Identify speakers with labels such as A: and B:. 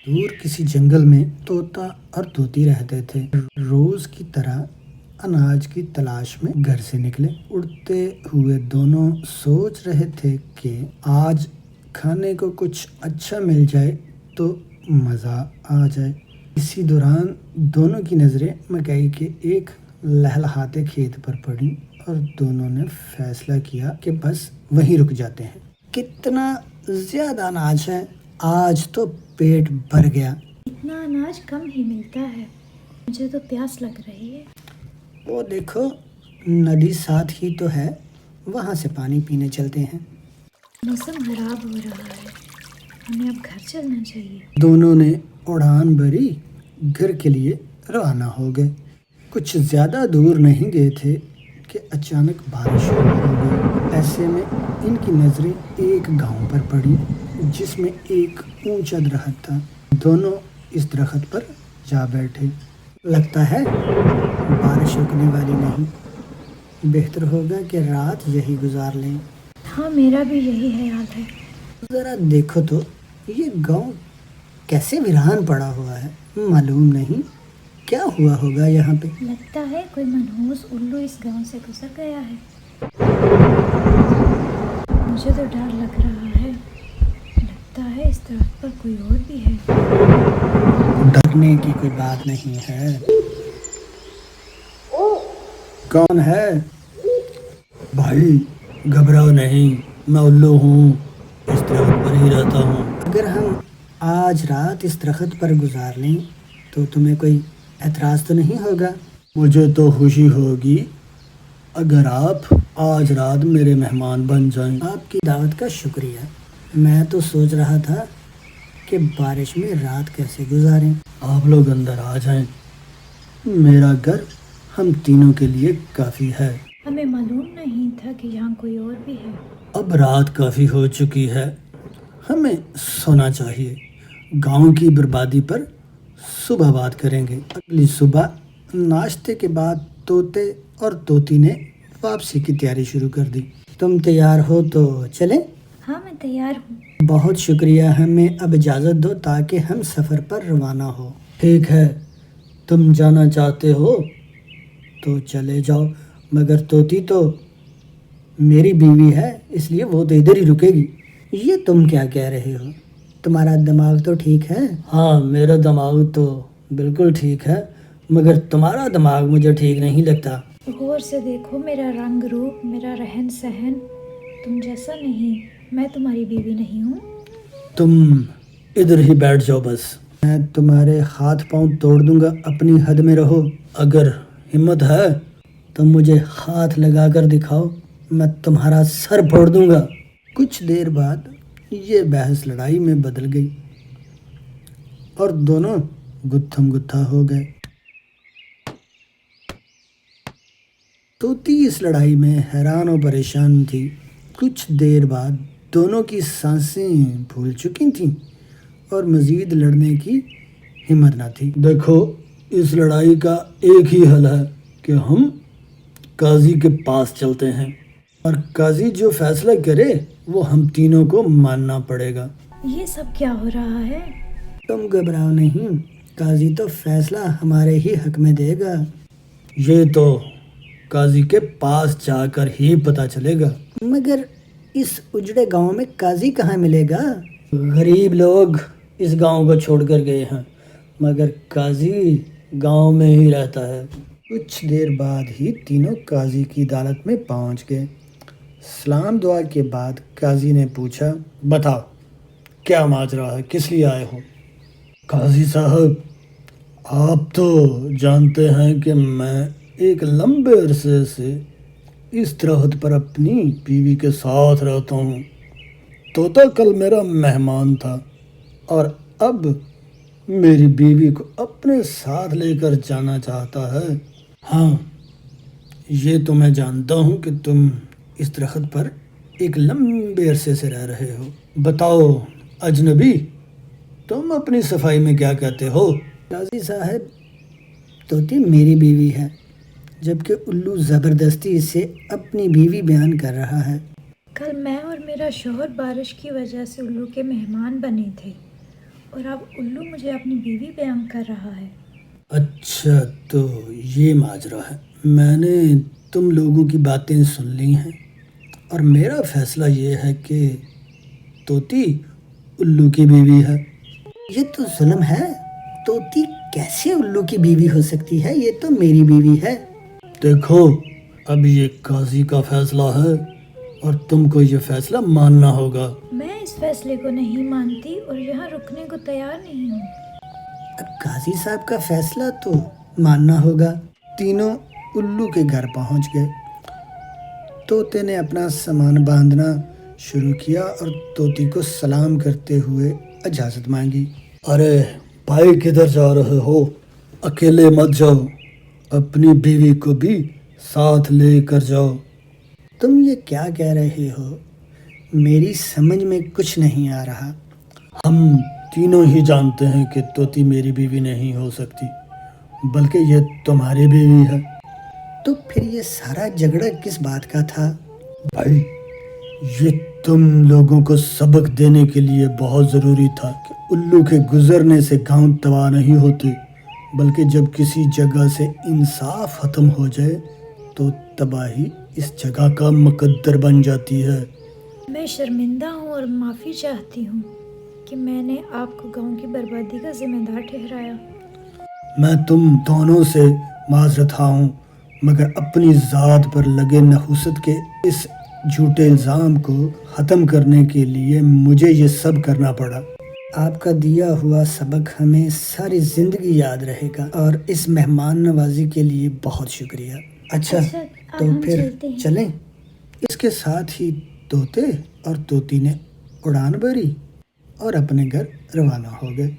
A: دور کسی جنگل میں طوطا اور طوطی رہتے تھے۔ روز کی طرح اناج کی تلاش میں گھر سے نکلے۔ اڑتے ہوئے دونوں سوچ رہے تھے کہ آج کھانے کو کچھ اچھا مل جائے تو مزہ آ جائے۔ اسی دوران دونوں کی نظریں مکئی کے ایک لہلہاتے کھیت پر پڑی اور دونوں نے فیصلہ کیا کہ بس وہیں رک جاتے ہیں۔ کتنا زیادہ اناج ہے، آج تو پیٹ بھر گیا۔
B: اتنا اناج کم ہی ملتا ہے، مجھے تو پیاس لگ رہی ہے۔
A: وہ دیکھو ندی ساتھ ہی تو ہے، وہاں سے پانی پینے چلتے ہیں۔
B: موسم خراب ہو رہا ہے، ہمیں اب گھر چلنا چاہیے۔
A: دونوں نے اڑان بھری، گھر کے لیے روانہ ہو گئے۔ کچھ زیادہ دور نہیں گئے تھے کہ اچانک بارش شروع ہو گئی۔ ایسے میں ان کی نظریں ایک گاؤں پر پڑی جس میں ایک اونچا درخت تھا۔ دونوں اس درخت پر جا بیٹھے۔ لگتا ہے بارش رکنے والی نہیں، بہتر ہوگا کہ رات یہی گزار لیں۔
B: ہاں، میرا بھی یہی خیال ہے۔
A: ذرا دیکھو تو یہ گاؤں کیسے ویران پڑا ہوا ہے، معلوم نہیں کیا ہوا ہوگا یہاں پہ۔
B: لگتا ہے کوئی منحوس الو اس گاؤں سے گزر گیا ہے۔ مجھے تو ڈر لگ رہا ہے، لگتا ہے اس درخت پر کوئی اور بھی ہے۔
A: ڈرنے کی کوئی بات نہیں ہے۔ کون ہے؟ بھائی گھبراؤ نہیں، میں الو ہوں، اس درخت پر ہی رہتا ہوں۔ اگر ہم آج رات اس درخت پر گزار لیں تو تمہیں کوئی اعتراض تو نہیں ہوگا؟ مجھے تو خوشی ہوگی اگر آپ آج رات میرے مہمان بن جائیں۔ آپ کی دعوت کا شکریہ۔ میں تو سوچ رہا تھا کہ بارش میں رات کیسے گزاریں۔ آپ لوگ اندر آ جائیں، میرا گھر ہم تینوں کے لیے کافی ہے۔
B: ہمیں معلوم نہیں تھا کہ یہاں کوئی اور بھی ہے۔
A: اب رات کافی ہو چکی ہے، ہمیں سونا چاہیے۔ گاؤں کی بربادی پر صبح بات کریں گے۔ اگلی صبح ناشتے کے بعد طوطے اور طوطی نے واپسی کی تیاری شروع کر دی۔ تم تیار ہو تو چلیں؟
B: ہاں، میں تیار ہوں۔
A: بہت شکریہ، ہمیں اب اجازت دو تاکہ ہم سفر پر روانہ ہو۔ ٹھیک ہے، تم جانا چاہتے ہو تو چلے جاؤ، مگر طوطی تو میری بیوی ہے، اس لیے وہ تو ادھر ہی رکے گی۔ یہ تم کیا کہہ رہے ہو؟ تمہارا دماغ تو ٹھیک ہے؟ ہاں، میرا دماغ تو بالکل ٹھیک ہے، مگر تمہارا دماغ مجھے ٹھیک نہیں لگتا۔
B: غور سے دیکھو، میرا رنگ روپ، میرا رہن سہن تم جیسا نہیں۔ میں تمہاری بیوی نہیں ہوں۔
A: تم ادھر ہی بیٹھ جاؤ بس، میں تمہارے ہاتھ پاؤں توڑ دوں گا، اپنی حد میں رہو۔ اگر ہمت ہے تو مجھے ہاتھ لگا کر دکھاؤ، میں تمہارا سر پھوڑ دوں گا۔ کچھ دیر بعد یہ بحث لڑائی میں بدل گئی اور دونوں گتھم گتھا ہو گئے۔ طوطی اس لڑائی میں حیران و پریشان تھی۔ کچھ دیر بعد دونوں کی سانسیں پھول چکی تھیں اور مزید لڑنے کی ہمت نہ تھی۔ دیکھو، اس لڑائی کا ایک ہی حل ہے کہ ہم قاضی کے پاس چلتے ہیں اور قاضی جو فیصلہ کرے وہ ہم تینوں کو ماننا پڑے گا۔
B: یہ سب کیا ہو رہا ہے؟
A: تم گھبراؤ نہیں، قاضی تو فیصلہ ہمارے ہی حق میں دے گا۔ یہ تو قاضی کے پاس جا کر ہی پتہ چلے گا۔ مگر اس اجڑے گاؤں میں قاضی کہاں ملے گا؟ غریب لوگ اس گاؤں کو چھوڑ کر گئے ہیں، مگر قاضی گاؤں میں ہی رہتا ہے۔ کچھ دیر بعد ہی تینوں قاضی کی عدالت میں پہنچ گئے۔ سلام دعا کے بعد قاضی نے پوچھا، بتاؤ کیا ماجرا ہے، کس لیے آئے ہو؟ قاضی صاحب، آپ تو جانتے ہیں کہ میں ایک لمبے عرصے سے اس درخت پر اپنی بیوی کے ساتھ رہتا ہوں۔ طوطا کل میرا مہمان تھا اور اب میری بیوی کو اپنے ساتھ لے کر جانا چاہتا ہے۔ ہاں، یہ تو میں جانتا ہوں کہ تم اس درخت پر ایک لمبے عرصے سے رہ رہے ہو۔ بتاؤ اجنبی، تم اپنی صفائی میں کیا کہتے ہو؟ قاضی صاحب، طوطی میری بیوی ہے، جبکہ الو زبردستی سے اپنی بیوی بیان کر رہا ہے۔
B: کل میں اور میرا شوہر بارش کی وجہ سے الو کے مہمان بنے تھے اور اب الو مجھے اپنی بیوی بیان کر رہا ہے۔
A: اچھا تو یہ ماجرا ہے، میں نے تم لوگوں کی باتیں سن لی ہیں اور میرا فیصلہ یہ ہے کہ طوطی الو کی بیوی ہے۔ یہ تو ظلم ہے، طوطی کیسے الو کی بیوی ہو سکتی ہے؟ یہ تو میری بیوی ہے۔ دیکھو اب یہ قاضی کا فیصلہ ہے اور تم کو یہ فیصلہ ماننا ہوگا۔
B: میں اس فیصلے کو نہیں مانتی اور یہاں رکنے کو تیار نہیں ہوں۔
A: اب قاضی صاحب کا فیصلہ تو ماننا ہوگا۔ تینوں الو کے گھر پہنچ گئے۔ طوطے نے اپنا سامان باندھنا شروع کیا اور طوطی کو سلام کرتے ہوئے اجازت مانگی۔ ارے بھائی کدھر جا رہے ہو؟ اکیلے مت جاؤ، اپنی بیوی کو بھی ساتھ لے کر جاؤ۔ تم یہ کیا کہہ رہے ہو؟ میری سمجھ میں کچھ نہیں آ رہا۔ ہم تینوں ہی جانتے ہیں کہ طوطی میری بیوی نہیں ہو سکتی، بلکہ یہ تمہاری بیوی ہے۔ تو پھر یہ سارا جھگڑا کس بات کا تھا؟ بھائی یہ تم لوگوں کو سبق دینے کے لیے بہت ضروری تھا کہ الو کے گزرنے سے گاؤں تباہ نہیں ہوتے، بلکہ جب کسی جگہ سے انصاف ختم ہو جائے تو تباہی اس جگہ کا مقدر بن جاتی ہے۔
B: میں شرمندہ ہوں اور معافی چاہتی ہوں کہ میں نے آپ کو گاؤں کی بربادی کا ذمہ دار ٹھہرایا۔
A: میں تم دونوں سے معذرت خواہ ہوں، مگر اپنی ذات پر لگے نحوست کے اس جھوٹے الزام کو ختم کرنے کے لیے مجھے یہ سب کرنا پڑا۔ آپ کا دیا ہوا سبق ہمیں ساری زندگی یاد رہے گا اور اس مہمان نوازی کے لیے بہت شکریہ۔ اچھا
B: اب
A: تو
B: ہم
A: پھر
B: چلتے ہیں۔
A: چلیں۔ اس کے ساتھ ہی طوطے اور طوطی نے اڑان بھری اور اپنے گھر روانہ ہو گئے۔